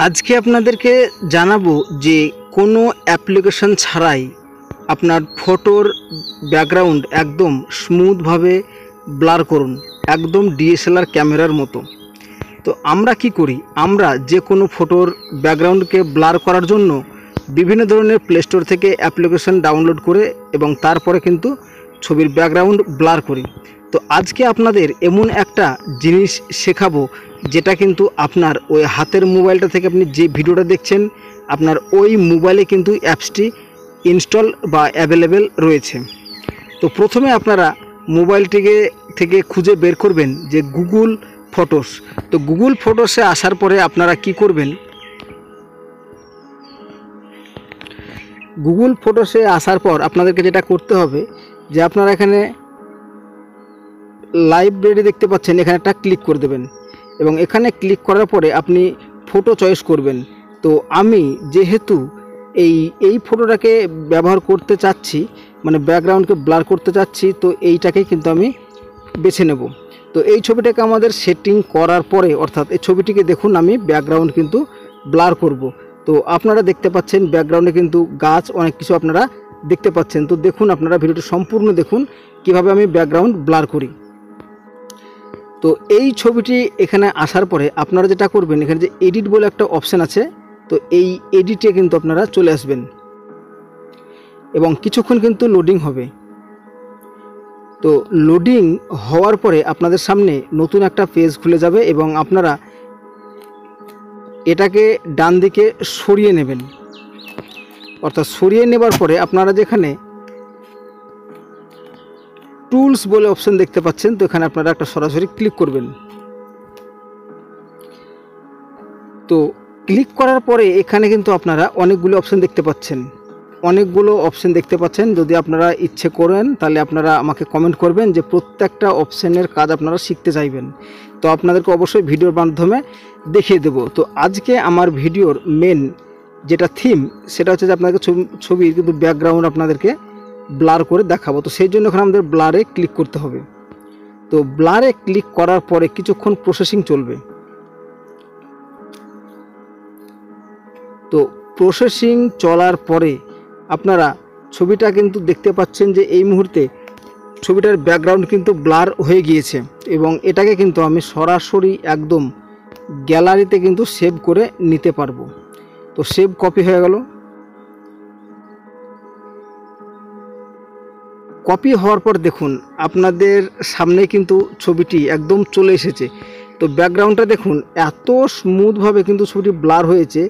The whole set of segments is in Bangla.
আজকে আপনাদেরকে জানাবো যে কোনো অ্যাপ্লিকেশন ছাড়াই আপনার ফটোর ব্যাকগ্রাউন্ড একদম স্মুথভাবে ব্লার করুন, একদম ডিএসএলআর ক্যামেরার মতো। তো আমরা কি করি, আমরা যে কোনো ফটোর ব্যাকগ্রাউন্ডকে ব্লার করার জন্য বিভিন্ন ধরনের প্লে স্টোর থেকে অ্যাপ্লিকেশন ডাউনলোড করে এবং তারপরে কিন্তু ছবির ব্যাকগ্রাউন্ড ব্লার করি। তো আজকে আপনাদের এমন একটা জিনিস শেখাবো যেটা কিন্তু আপনার ওই হাতের মোবাইলটা থেকে আপনি যে ভিডিওটা দেখছেন আপনার ওই মোবাইলে কিন্তু অ্যাপসটি ইনস্টল বা অ্যাভেলেবেল রয়েছে। তো প্রথমে আপনারা মোবাইলটিকে থেকে খুঁজে বের করবেন যে গুগল ফটোস। তো গুগল ফটোসে আসার পরে আপনারা কি করবেন, গুগল ফটোসে আসার পর আপনাদেরকে যেটা করতে হবে যে আপনারা এখানে লাইব্রেরি দেখতে পাচ্ছেন, এখানে একটা ক্লিক করে দেবেন এবং এখানে ক্লিক করার পরে আপনি ফটো চয়েস করবেন। তো আমি যেহেতু এই ফটোটাকে ব্যবহার করতে চাচ্ছি, মানে ব্যাকগ্রাউন্ডকে ব্লার করতে চাচ্ছি, তো এইটাকে কিন্তু আমি বেছে নেব। তো এই ছবিটাকে আমাদের সেটিং করার পরে, অর্থাৎ এই ছবিটিকে দেখুন আমি ব্যাকগ্রাউন্ড কিন্তু ব্লার করব। তো আপনারা দেখতে পাচ্ছেন ব্যাকগ্রাউন্ডে কিন্তু গাছ অনেক কিছু আপনারা দেখতে পাচ্ছেন। তো দেখুন, আপনারা ভিডিওটি সম্পূর্ণ দেখুন কিভাবে আমি ব্যাকগ্রাউন্ড ব্লার করি। তো এই ছবিটি এখানে আসার পরে আপনারা যেটা করবেন, এখানে যে এডিট বলে একটা অপশান আছে, তো এই এডিটে কিন্তু আপনারা চলে আসবেন এবং কিছুক্ষণ কিন্তু লোডিং হবে। তো লোডিং হওয়ার পরে আপনাদের সামনে নতুন একটা পেজ খুলে যাবে এবং আপনারা এটাকে ডান দিকে সরিয়ে নেবেন। অর্থাৎ সরিয়ে নেবার পরে আপনারা যেখানে টুলস বলে অপশন দেখতে পাচ্ছেন, তো এখানে আপনারা একটা সরাসরি ক্লিক করবেন। তো ক্লিক করার পরে এখানে কিন্তু আপনারা অনেকগুলো অপশন দেখতে পাচ্ছেন। যদি আপনারা ইচ্ছে করেন তাহলে আপনারা আমাকে কমেন্ট করবেন যে প্রত্যেকটা অপশনের কাজ আপনারা শিখতে চাইবেন, তো আপনাদেরকে অবশ্যই ভিডিওর মাধ্যমে দেখিয়ে দেব। তো আজকে আমার ভিডিওর মেন যেটা থিম, সেটা হচ্ছে যে আপনাদেরকে ছবির কিন্তু ব্যাকগ্রাউন্ড আপনাদেরকে ব্লার করে দেখাবো। তো সেই জন্য এখানে আমাদের ব্লারে ক্লিক করতে হবে। তো ব্লারে ক্লিক করার পরে কিছুক্ষণ প্রসেসিং চলবে। তো প্রসেসিং চলার পরে আপনারা ছবিটা কিন্তু দেখতে পাচ্ছেন যে এই মুহূর্তে ছবিটার ব্যাকগ্রাউন্ড কিন্তু ব্লার হয়ে গিয়েছে এবং এটাকে কিন্তু আমি সরাসরি একদম গ্যালারিতে কিন্তু সেভ করে নিতে পারবো। তো সেভ কপি হয়ে গেল। কপি হওয়ার পর দেখুন আপনাদের সামনে কিন্তু ছবিটি একদম চলে এসেছে। তো ব্যাকগ্রাউন্ডটা দেখুন এত স্মুথভাবে কিন্তু ছবিটি ব্লার হয়েছে,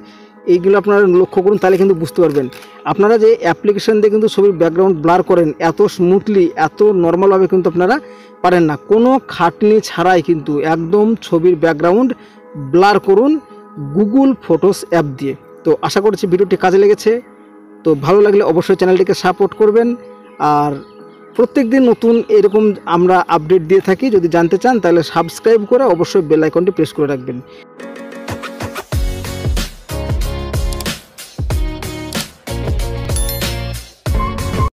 এইগুলো আপনারা লক্ষ্য করুন, তাহলে কিন্তু বুঝতে পারবেন। আপনারা যে অ্যাপ্লিকেশন দিয়ে কিন্তু ছবির ব্যাকগ্রাউন্ড ব্লার করেন, এত স্মুথলি, এত নর্মালভাবে কিন্তু আপনারা পারেন না। কোনো খাটনি ছাড়াই কিন্তু একদম ছবির ব্যাকগ্রাউন্ড ব্লার করুন গুগল ফটোস অ্যাপ দিয়ে। তো আশা করছি ভিডিওটি কাজে লেগেছে। তো ভালো লাগলে অবশ্যই চ্যানেলটিকে সাপোর্ট করবেন, আর প্রত্যেক দিন নতুন এরকম আমরা আপডেট দিয়ে থাকি। যদি জানতে চান তাহলে সাবস্ক্রাইব করে অবশ্যই বেল আইকনটি প্রেস করে রাখবেন।